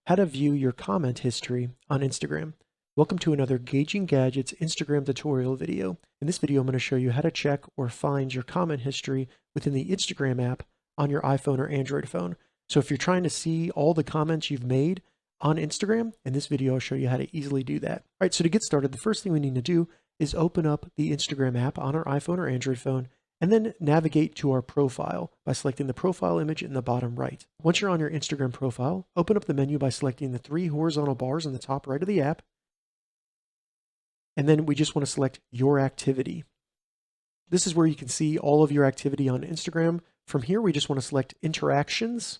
how to view your comment history on Instagram. Welcome to another Gauging Gadgets Instagram tutorial video. In this video, I'm going to show you how to check or find your comment history within the Instagram app on your iPhone or Android phone. So if you're trying to see all the comments you've made on Instagram, in this video, I'll show you how to easily do that. All right, so to get started, the first thing we need to do is open up the Instagram app on our iPhone or Android phone, and then navigate to our profile by selecting the profile image in the bottom right. Once you're on your Instagram profile, open up the menu by selecting the three horizontal bars in the top right of the app. And then we just want to select your activity. This is where you can see all of your activity on Instagram. From here, we just want to select interactions,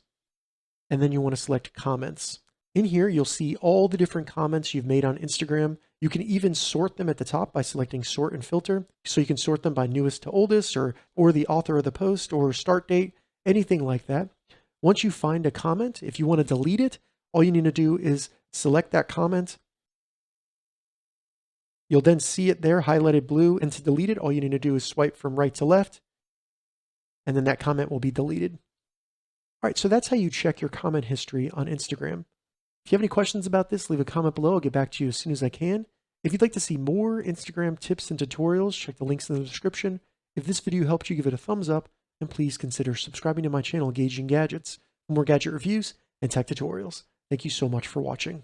and then you want to select comments. In here, you'll see all the different comments you've made on Instagram. You can even sort them at the top by selecting sort and filter. So you can sort them by newest to oldest, or the author of the post, or start date, anything like that. Once you find a comment, if you want to delete it, all you need to do is select that comment. You'll then see it there highlighted blue, and to delete it, all you need to do is swipe from right to left, and then that comment will be deleted. All right, so that's how you check your comment history on Instagram. If you have any questions about this, leave a comment below. I'll get back to you as soon as I can. If you'd like to see more Instagram tips and tutorials, check the links in the description. If this video helped you, give it a thumbs up, and please consider subscribing to my channel, Gauging Gadgets, for more gadget reviews and tech tutorials. Thank you so much for watching.